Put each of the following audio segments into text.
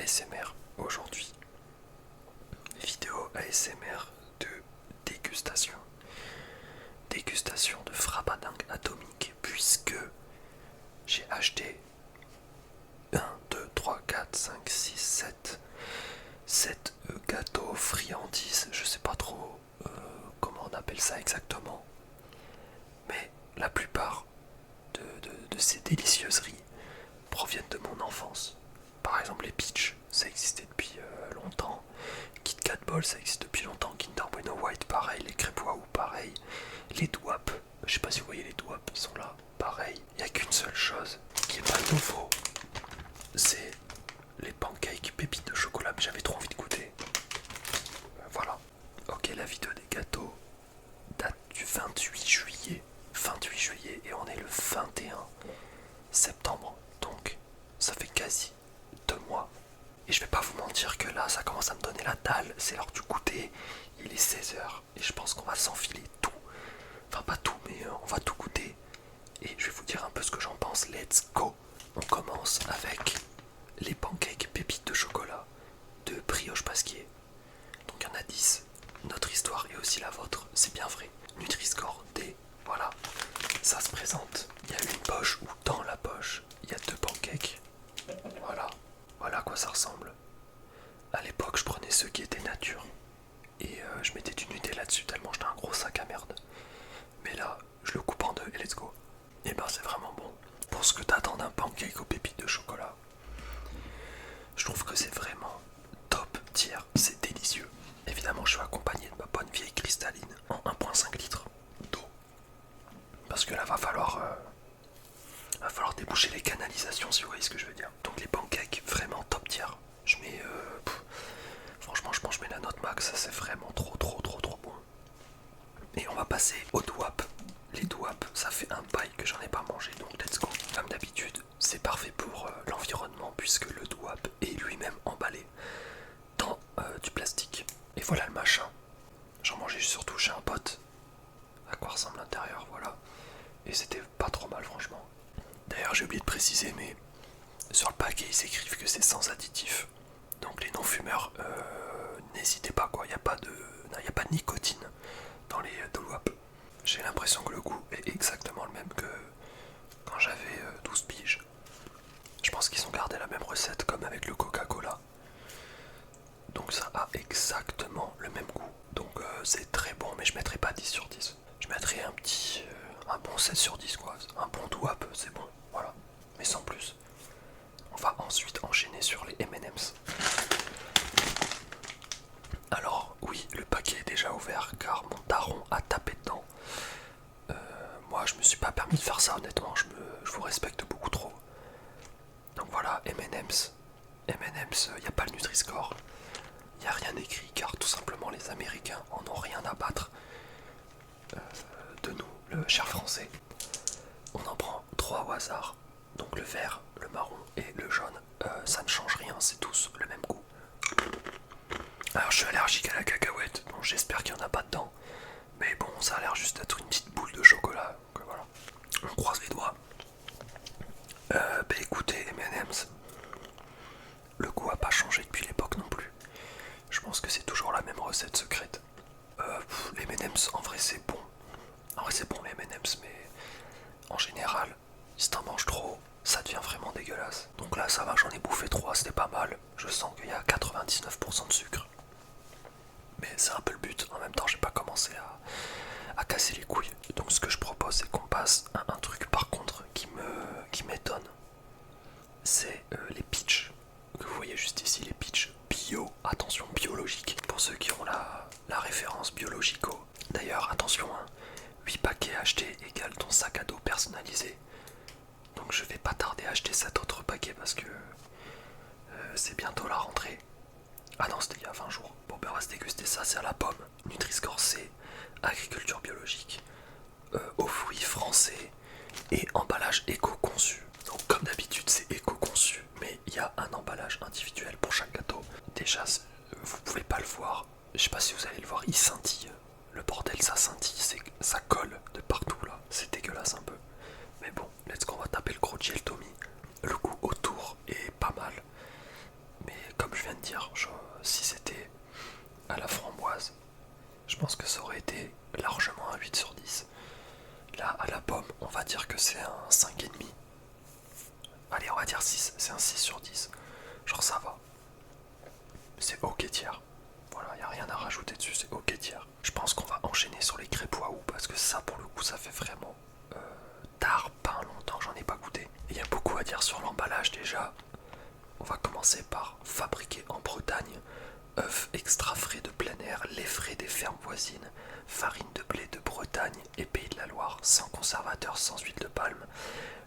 ASMR aujourd'hui. Vidéo ASMR de dégustation. Dégustation de frappadingue atomique puisque j'ai acheté 1, 2, 3, 4, 5, 6, 7 gâteaux, friandises, je sais pas trop comment on appelle ça exactement. Mais la plupart de ces délicieuseries proviennent de mon enfance. Par exemple les Peach, ça existait depuis longtemps. Kit Kat Ball, ça existe depuis longtemps. Kinder Bueno White, pareil. Les crêpes Waouh, pareil. Les Doap, je sais pas si vous voyez les Doap, ils sont là, pareil. Il n'y a qu'une seule chose qui est pas nouveau, c'est les pancakes pépites de chocolat, mais j'avais trop envie de goûter. Voilà. Ok, la vidéo des gâteaux date du 28 juillet. 28 juillet et on est le 21 septembre. Donc ça fait quasi 2 mois. Et je vais pas vous mentir que là ça commence à me donner la dalle. C'est l'heure du goûter. Il est 16h et je pense qu'on va s'enfiler tout. Enfin pas tout mais on va tout goûter. Et je vais vous dire un peu ce que j'en pense. Let's go. On commence avec les pancakes pépites de chocolat de Brioche Pasquier. Donc il y en a 10. Notre histoire est aussi la vôtre, c'est bien vrai. Nutri-Score D, voilà. Ça se présente. Il y a une poche ou dans la poche, il y a 2 pancakes. Voilà. Voilà à quoi ça ressemble. À l'époque, je prenais ceux qui étaient nature. Et je mettais du Nutella dessus tellement j'étais un gros sac à merde. Mais là, je le coupe en 2 et let's go. Et ben c'est vraiment bon. Pour ce que t'attends d'un pancake aux pépites de chocolat, je trouve que c'est vraiment top tier, c'est délicieux. Évidemment, je suis accompagné de ma bonne vieille cristalline en 1,5 litres d'eau. Parce que là, va falloir déboucher les canalisations, si vous voyez ce que je veux dire. Donc les pancakes, vraiment top tier. Je mets... franchement, je pense que je mets la note max, c'est vraiment trop bon. Et on va passer aux Doap. Les Doap, ça fait un bail que j'en ai pas mangé, donc let's go. Comme d'habitude, c'est parfait pour l'environnement, puisque le Doap est lui-même emballé dans du plastique. Et voilà le machin. J'en mangeais surtout chez un pote. À quoi ressemble l'intérieur, voilà. Et c'était pas trop mal, franchement. D'ailleurs, j'ai oublié de préciser, mais sur le paquet, ils écrivent que c'est sans additif. Donc les non-fumeurs, n'hésitez pas, quoi. Il n'y a pas de nicotine dans les Doap. J'ai l'impression que le goût est exactement le même que quand j'avais 12 piges. Je pense qu'ils ont gardé la même recette comme avec le Coca-Cola. Donc ça a exactement le même goût. Donc c'est très bon, mais je mettrai pas 10 sur 10. Je mettrai un bon 7 sur 10 quoi. Un bon Doap, c'est bon, voilà. Mais sans plus. On va ensuite enchaîner sur les M&M's. Alors oui, le paquet est déjà ouvert car mon daron a tapé dedans. Moi je me suis pas permis de faire ça honnêtement, je vous respecte beaucoup trop. Donc voilà, M&M's. M&M's, il n'y a pas le Nutri-Score. Il n'y a rien écrit car tout simplement les Américains en ont rien à battre de nous, le cher français. On en prend 3 au hasard. Donc le vert, le marron et le jaune. Ça ne change rien, c'est tous le même goût. Alors je suis allergique à la cacahuète, donc j'espère qu'il n'y en a pas dedans. Mais bon, ça a l'air juste d'être une petite boule de chocolat. Donc voilà, on croise les doigts. Bah écoutez, M&M's, le goût a pas changé depuis l'époque non plus. Je pense que c'est toujours la même recette secrète. Les M&M's, en vrai c'est bon. En vrai c'est bon les M&M's, mais en général, si t'en manges trop, ça devient vraiment dégueulasse. Donc là ça va, j'en ai bouffé 3, c'était pas mal. Je sens qu'il y a 99% de sucre. Mais c'est un peu le but, en même temps j'ai pas commencé à casser les couilles. Donc ce que je propose c'est qu'on passe à un truc par contre qui m'étonne. C'est les Peach. Que vous voyez juste ici, les Peach bio, attention biologique. Pour ceux qui ont la référence biologico. D'ailleurs attention, hein, 8 paquets achetés égale ton sac à dos personnalisé. Donc je vais pas tarder à acheter cet autre paquet parce que c'est bientôt la rentrée. Ah non, c'était il y a 20 jours. Bon ben on va se déguster ça, c'est à la pomme. Nutri-Score C, agriculture biologique, aux fruits français et emballage éco-conçu. Donc comme d'habitude c'est éco-conçu, mais il y a un emballage individuel pour chaque gâteau. Déjà, vous pouvez pas le voir, je sais pas si vous allez le voir, il scintille. Le bordel ça scintille, ça colle de partout là, c'est dégueulasse un peu. Mais bon, let's go, on va taper le gros Tommy. Le goût autour est pas mal. Mais un 5,5. Allez, on va dire 6, c'est un 6 sur 10. Genre ça va. C'est ok tiers. Voilà, y a rien à rajouter dessus, c'est ok tiers. Je pense qu'on va enchaîner sur les crêpes Waouh parce que ça pour le coup ça fait vraiment tard, pas longtemps que j'en ai pas goûté. Il y a beaucoup à dire sur l'emballage déjà. On va commencer par fabriquer en Bretagne, œufs extra frais de plein air, lait frais des fermes voisines, farine de blé de Bretagne et Pays de la Loire, sans conservateur, sans huile de palme.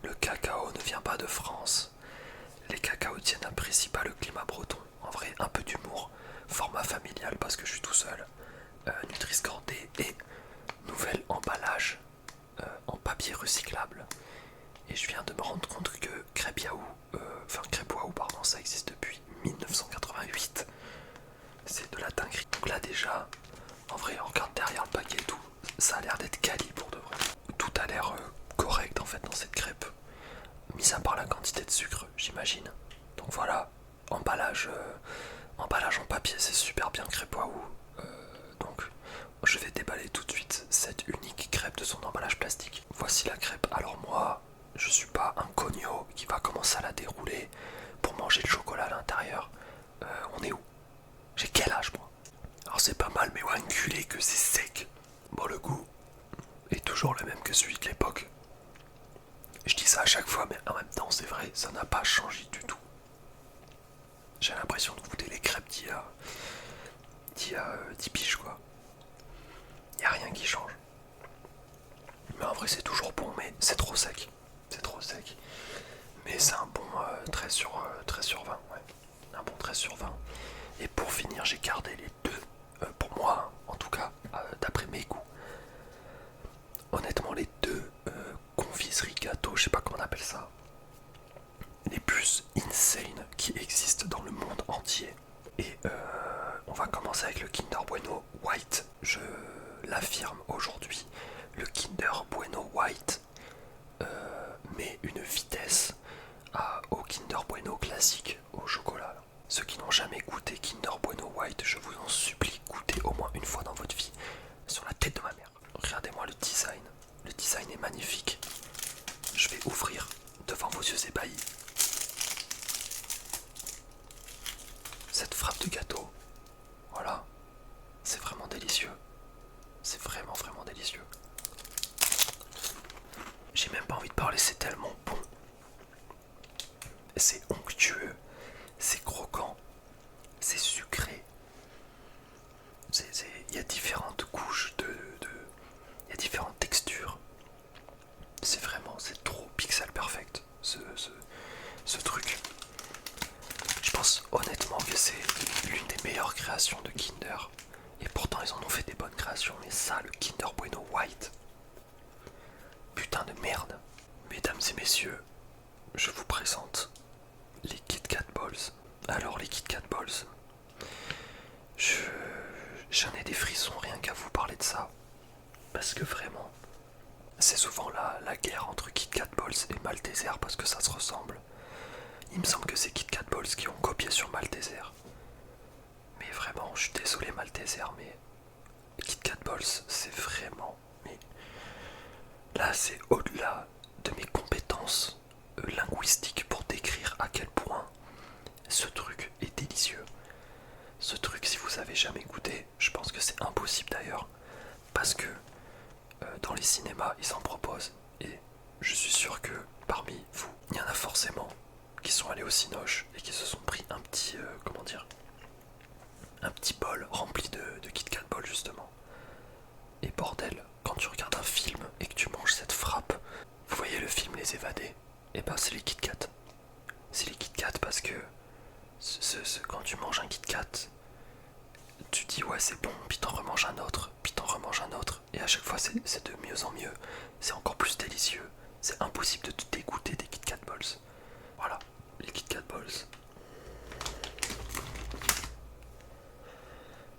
Le cacao ne vient pas de France. Les cacaotiers n'apprécient pas le climat breton. En vrai, un peu d'humour, format familial parce que je suis tout seul, Nutri-Score D et nouvel emballage en papier recyclable. Et je viens de me rendre compte que crêpes Waouh, pardon, ça existe depuis 1988. C'est de la dinguerie. Donc là déjà, en vrai, on regarde derrière le paquet et tout, ça a l'air d'être quali pour de vrai. Tout a l'air correct en fait dans cette crêpe, mis à part la quantité de sucre, j'imagine. Donc voilà, emballage en papier, c'est super bien crêpe Waouh. Donc je vais déballer tout de suite cette unique crêpe de son emballage plastique. Voici la crêpe. Alors moi, je suis pas un cogno qui va commencer à la dérouler pour manger le chocolat à l'intérieur. On est où? J'ai quel âge moi? Alors c'est pas mal mais ouais, enculé que c'est sec. Bon, le goût est toujours le même que celui de l'époque. Je dis ça à chaque fois mais en même temps c'est vrai, ça n'a pas changé du tout. J'ai l'impression de goûter les crêpes d'il y a 10 piges quoi. Y a rien qui change. Mais en vrai c'est toujours bon mais c'est trop sec. C'est trop sec. Mais c'est un bon 13 sur 20. Ouais. Un bon 13 sur 20. Et pour finir j'ai gardé les deux. Pour moi en tout cas, d'après mes goûts. Honnêtement les deux confiseries gâteaux, je sais pas comment on appelle ça, les plus insane qui existent dans le monde entier. Et on va commencer avec le Kinder Bueno White. Je l'affirme aujourd'hui, le Kinder Bueno White met une vitesse au Kinder Bueno classique, au chocolat. Ceux qui n'ont jamais goûté Kinder Bueno White, je vous en supplie, goûtez au moins une fois dans votre vie, sur la tête de ma mère. Regardez-moi le design. Le design est magnifique. Je vais ouvrir devant vos yeux ébahis cette frappe de gâteau. Voilà. C'est vraiment délicieux. C'est vraiment vraiment délicieux. J'ai même pas envie de parler, c'est tellement bon. C'est onctueux. C'est croquant. C'est sucré. Il y a différentes couches il y a différentes textures. C'est trop pixel perfect ce truc. Je pense honnêtement que c'est l'une des meilleures créations de Kinder. Et pourtant ils en ont fait des bonnes créations. Mais ça, le Kinder Bueno White, putain de merde. Mesdames et messieurs, je vous présente les Kit Kat Balls. Alors les Kit Kat Balls, j'en ai des frissons rien qu'à vous parler de ça. Parce que vraiment, c'est souvent la guerre entre Kit Kat Balls et Malteser parce que ça se ressemble. Il me semble que c'est Kit Kat Balls qui ont copié sur Malteser. Mais vraiment, je suis désolé Malteser, mais Kit Kat Balls, c'est vraiment... Mais là, c'est au-delà de mes compétences linguistiques pour décrire à quel point ce truc est délicieux. Ce truc, si vous avez jamais goûté, je pense que c'est impossible d'ailleurs. Parce que dans les cinémas, ils en proposent. Et je suis sûr que parmi vous, il y en a forcément qui sont allés au Cinoche et qui se sont pris un petit, un petit bol rempli de Kit Kat Ball justement. Et bordel, quand tu regardes un film et que tu manges cette frappe, vous voyez le film Les Évadés, et ben c'est les Kit Kat. C'est les Kit Kat parce que quand tu manges un Kit Kat, tu dis ouais c'est bon, puis t'en remanges un autre, puis t'en remanges un autre, et à chaque fois c'est de mieux en mieux, c'est encore plus délicieux. C'est impossible de te dégoûter des Kit Kat Balls. Voilà, les Kit Kat Balls.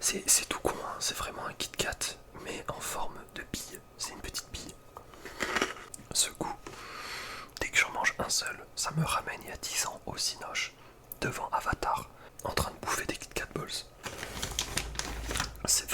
C'est tout con, hein. C'est vraiment un Kit Kat, mais en forme de bille. C'est une petite bille. Ce goût, dès que j'en mange un seul, ça me ramène il y a 10 ans au Cinoche, devant Avatar, en train de bouffer des Kit Kat Balls. C'est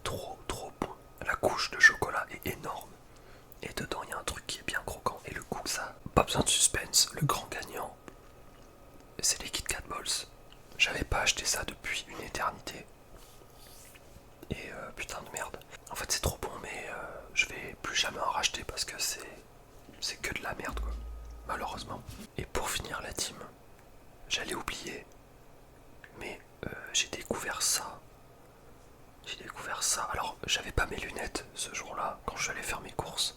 trop bon. La couche de chocolat est énorme. Et dedans, il y a un truc qui est bien croquant. Et le besoin de suspense, le grand gagnant, c'est les Kit Kat Balls. J'avais pas acheté ça depuis une éternité. Et putain de merde. En fait c'est trop bon mais je vais plus jamais en racheter parce que c'est que de la merde quoi. Malheureusement. Et pour finir la team, j'allais oublier. Mais j'ai découvert ça. Alors j'avais pas mes lunettes ce jour-là quand je suis allé faire mes courses.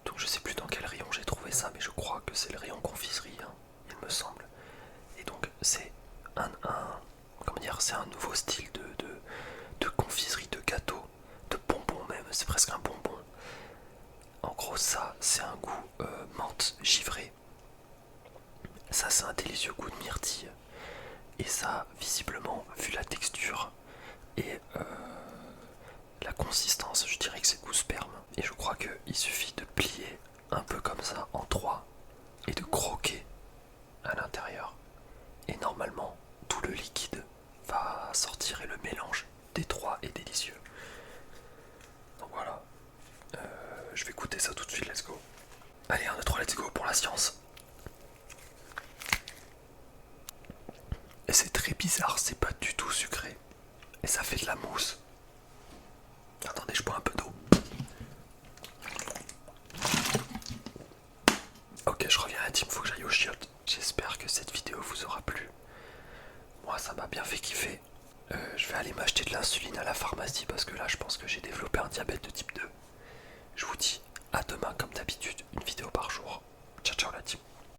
Donc je sais plus dans quel rayon j'ai trouvé ça, mais je crois que c'est le rayon confiserie, hein, il me semble. Et donc c'est comment dire, c'est un nouveau style de confiserie, de gâteau, de bonbons même, c'est presque un bonbon. En gros ça, c'est un goût menthe givrée. Ça c'est un délicieux goût de myrtille. Et ça, visiblement, vu la texture et la consistance, je dirais que c'est goût sperme. Et je crois qu'il suffit de plier un peu comme ça en trois et de croquer à l'intérieur. Et normalement, tout le liquide va sortir et le mélange des trois est délicieux. Donc voilà, je vais goûter ça tout de suite, let's go. Allez, 1, 2, 3, let's go pour la science. Et c'est très bizarre, c'est pas du tout sucré. Et ça fait de la mousse. Attendez, je bois un peu d'eau. Ok, je reviens à la team, faut que j'aille aux chiottes. J'espère que cette vidéo vous aura plu. Moi, ça m'a bien fait kiffer. Je vais aller m'acheter de l'insuline à la pharmacie parce que là, je pense que j'ai développé un diabète de type 2. Je vous dis à demain, comme d'habitude, une vidéo par jour. Ciao, ciao la team.